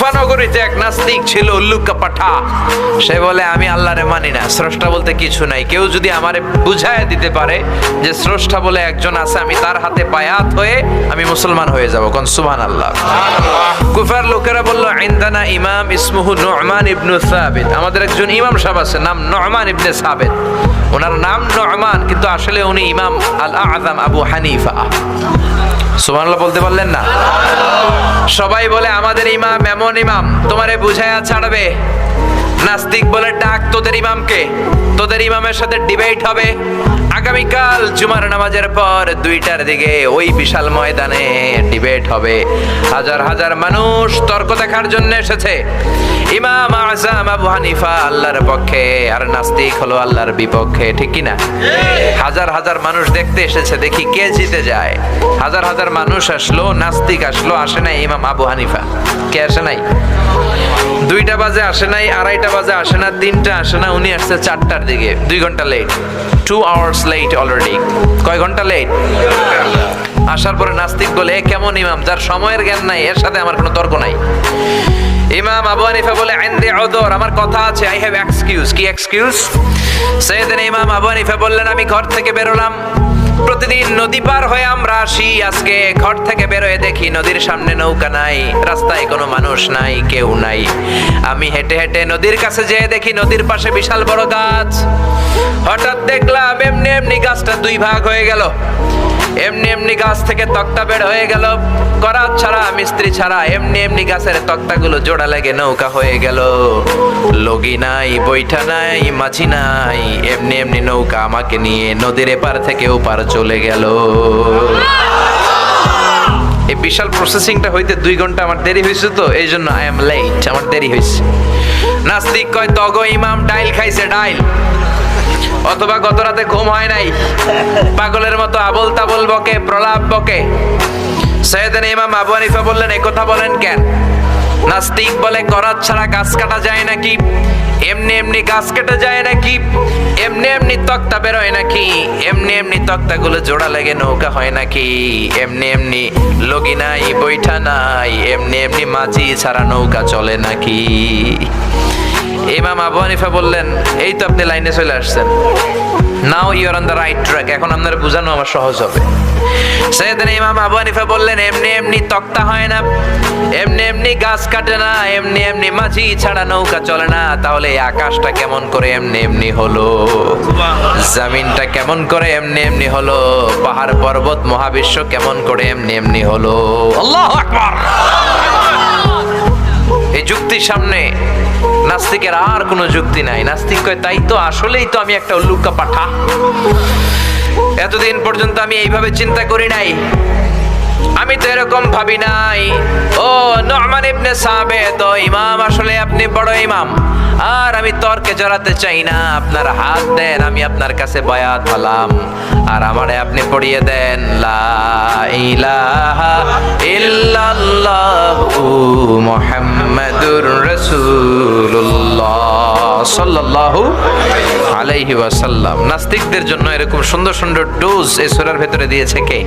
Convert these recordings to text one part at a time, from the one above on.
কুফা নগরীতে এক নাস্তিক ছিল, উল্লুকা পাঠা। সে বলে আমি আল্লাহরে মানি না, স্রষ্টা বলতে কিছু নাই। কেউ যদি আমারে বুঝায় দিতে পারে যে স্রষ্টা বলে একজন আছে, আমি তার হাতে বায়াত হয়ে আমি মুসলমান হয়ে যাব। কোন সুবহানাল্লাহ। কুফার লোকেরা বলল ইনদানা ইমাম ইসমুহু নু'মান ইবনে সাবিত। আমাদের একজন ইমাম সাহেব আছে, নাম নু'মান ইবনে সাবিত। ওনার নাম নু'মান, কিন্তু আসলে উনি ইমাম আল আযম আবু হানিফা। সুবহানাল্লাহ বলতে পারলেন না? সবাই বলে আমাদের ইমাম এমন ইমাম তোমারে বুঝায়া ছাড়বে। নাস্তিক বলে ডাক তোদের ইমামকে, তোদের ইমামের সাথে ডিবেট হবে আগামীকাল জুমার নামাজের পর 2টার দিকে ওই বিশাল ময়দানে ডিবেট হবে। হাজার হাজার মানুষ তর্ক দেখার জন্য এসেছে। ইমাম আযম আবু হানিফা আল্লাহর পক্ষে আর নাস্তিক হলো আল্লাহর বিপক্ষে, ঠিক কি না? হাজার হাজার মানুষ দেখতে এসেছে, দেখি কে জিতে যায়। হাজার হাজার মানুষ আসলো, নাস্তিক আসলো, আসে নাই ইমাম আবু হানিফা। কে আসে নাই? 2টা বাজে আসে নাই, 2:30 বাজে আসে না, 3টা আসে না, উনি আসছে 4টার দিকে। 2 ঘন্টা লেট, 2 hours late already। কয় ঘন্টা লেট? আসার পরে নাস্তিক বলে এ কেমন ইমাম যার সময়ের জ্ঞান নাই, এর সাথে আমার কোনো তর্ক নাই। ইমাম আবু হানিফা বলে ইনদি উযর, আমার কথা আছে, আই হ্যাভ এক্সকিউজ। কি এক্সকিউজ? সাইয়েদনা ইমাম আবু হানিফা বললেন আমি ঘর থেকে বেরোলাম, প্রতিদিন নদী পার হয়ে আমরা আসি। আজকে ঘর থেকে বেরোয় দেখি নদীর সামনে নৌকা নাই, রাস্তায় কোনো মানুষ নাই, কেউ নাই। আমি হেঁটে হেঁটে নদীর কাছে যেয়ে দেখি নদীর পাশে বিশাল বড় গাছ। হঠাৎ দেখলাম এমনি এমনি গাছটা 2 ভাগ হয়ে গেল। এমনি এমনি গাছ থেকে তক্তা বের হয়ে গেল, করাত ছাড়া মিস্ত্রি ছাড়া এমনি এমনি গাছের তক্তাগুলো জোড়া লেগে নৌকা হয়ে গেল। লগি নাই, বৈঠা নাই, মাঝি নাই, এমনি এমনি নৌকা আমাকে নিয়ে নদীর এপার থেকে ওপার চলে গেল। এই বিশাল প্রসেসিংটা হইতে 2 ঘন্টা আমার দেরি হয়েছে, তো এই জন্য আই এম লেট, আমার দেরি হয়েছে। নাস্তিক কয় তগো ইমাম ডাইল খাইছে, ডাইল। অথবা গত রাতে ঘুম হয় নাই, পাগলের মতো আবল তাবল বকে, প্রলাপ বকে। সাইয়েদনা ইমাম আবু হানিফা বললেন এই কথা বলেন কেন? নাস্তিক বলে করাত ছাড়া গাছ কাটা যায় নাকি? এমনি এমনি গাছ কেটে যায় নাকি? এমনি এমনি তক্তা বেরোয় নাকি? এমনি এমনি তক্তাগুলো জোড়া লেগে নৌকা হয় নাকি? এমনি এমনি লগি নাই, বৈঠা নাই, এমনি এমনি মাঝি ছাড়া নৌকা চলে নাকি? ইমাম আবু হানিফা বললেন এই তো আপনি লাইনে চলে আসছেন, now you are on the right track, এখন আপনার বোঝানো আমার সহজ হবে। সাইয়েদনা ইমাম আবু হানিফা বললেন এমনি এমনি তক্তা হয় না, এমনি এমনি গাছ কাটে না, এমনি এমনি মাঝি ছাড়া নৌকা চলে না। তাহলে এই আকাশটা কেমন করে এমনি এমনি হলো? জমিনটা কেমন করে এমনি এমনি হলো? পাহাড় পর্বত মহাবিশ্ব কেমন করে এমনি এমনি হলো? আল্লাহু আকবার। এই যুক্তির সামনে নাস্তিকের আর কোনো যুক্তি নাই। নাস্তিক কয় তাই তো, আসলেই তো আমি একটা উল্লুকা পাঠা। এতদিন পর্যন্ত আমি এইভাবে চিন্তা করি নাই, আমি তো এরকম ভাবি নাই। ও নু'মান ইবনে সাবিত, ও ইমাম, আসলে আপনি বড় ইমাম, আর আমি তর্কে জড়াতে চাই না। আপনার হাত দেন, আমি আপনার কাছে বায়াত হলাম, আর আমারে আপনি পড়িয়ে দেন লা ইলাহা ইল্লাল্লাহু মুহাম্মাদুর রাসূলুল্লাহ সাল্লাল্লাহু আলাইহি ওয়াসাল্লাম। নাস্তিকদের জন্য এরকম সুন্দর সুন্দর ডোজ এই সূরার ভেতরে দিয়েছে কে?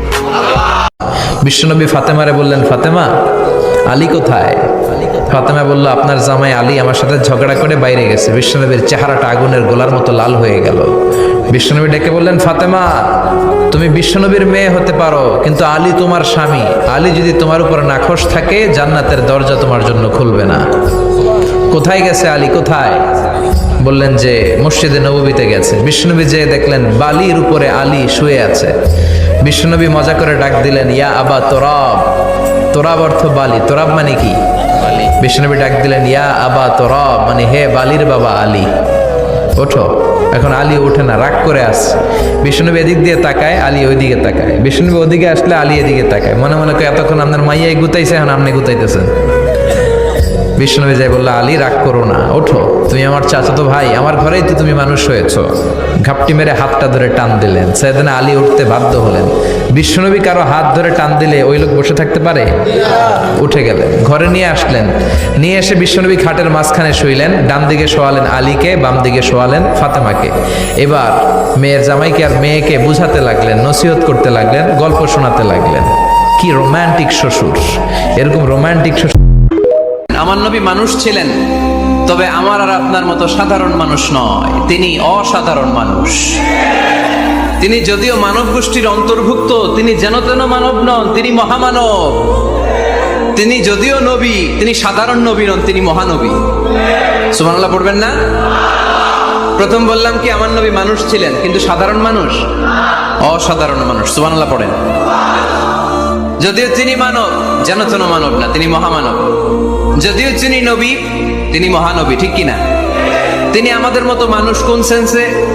বিশ্বনবী ফাতেমারে বললেন ফাতেমা আলী কোথায়? ফাতেমা বলল আপনার জামাই আলী আমার সাথে ঝগড়া করে বাইরে গেছে। বিশ্বনবীর চেহারাটা আগুনের গোলার মতো লাল হয়ে গেল। বিশ্বনবী ডেকে বললেন ফাতেমা তুমি বিশ্বনবীর মেয়ে হতে পারো, কিন্তু আলী তোমার স্বামী। আলী যদি তোমার উপর নাখোশ থাকে জান্নাতের দরজা তোমার জন্য খুলবে না। কোথায় গেছে আলী, কোথায়? বললেন যে মসজিদে নববীতে গেছে। বিশ্বনবী যেয়ে দেখলেন বালির উপরে আলী শুয়ে আছে। বিশ্বনবী মজা করে ডাক দিলেন ইয়া আবা তোরাব। তোরাব অর্থ বালি, তোরাব মানে কি? বিশ্বনবী ডাক দিলেন ইয়া আবা তোরাব, মানে হে বালির বাবা আলী, ওঠো। এখন আলী ওঠে না, রাগ করে আসছে। বিশ্বনবী এদিক দিয়ে তাকায়, আলী ওইদিকে তাকায়। বিশ্বনবী ওদিকে আসলে আলী এদিকে তাকায়, মনে মনে করে এতক্ষণ আপনার মাইয়াই গুতাইছে, এখন আপনি গুতাইতেছেন। বিশ্বনবী যাই বললো আলী রাগ করো না, ওঠো, তুমি আমার চাচাতো ভাই, আমার ঘরেই তো তুমি মানুষ হয়েছো। ঘাপটি মেরে হাতটা ধরে টান দিলেন। সাইয়েদনা আলী উঠতে বাধ্য হলেন। বিশ্বনবী কারো হাত ধরে টান দিলে ওই লোক বসে থাকতে পারে? উঠে গেলেন, ঘরে নিয়ে আসলেন। নিয়ে এসে বিশ্বনবী খাটের মাঝখানে শুইলেন। ডান দিকে শোয়ালেন আলীকে, বাম দিকে শোয়ালেন ফাতেমাকে। এবার মেয়ের জামাইকে আর মেয়েকে বুঝাতে লাগলেন, নসিহত করতে লাগলেন, গল্প শোনাতে লাগলেন। কি রোমান্টিক শ্বশুর! এরকম রোমান্টিক শ্বশুর আমার নবী মানুষ ছিলেন, তবে আমার আর আপনার মতো সাধারণ মানুষ নয়, তিনি অসাধারণ মানুষ। তিনি যদিও মানব গোষ্ঠীর অন্তর্ভুক্ত, তিনি যেন তেন মানব নন, তিনি মহামানব। তিনি যদিও নবী, তিনি সাধারণ নবী নন, তিনি মহানবী। সুবহানাল্লাহ পড়বেন না? প্রথম বললাম কি আমার নবী মানুষ ছিলেন, কিন্তু সাধারণ মানুষ, অসাধারণ মানুষ। সুবহানাল্লাহ পড়েন। যদিও তিনি মানব, যেন তেন মানব না, তিনি মহামানব। যদিও তিনি নবী, তিনি মহানবী, ঠিক কিনা? তিনি আমাদের মতো মানুষ কোন সেন্সে?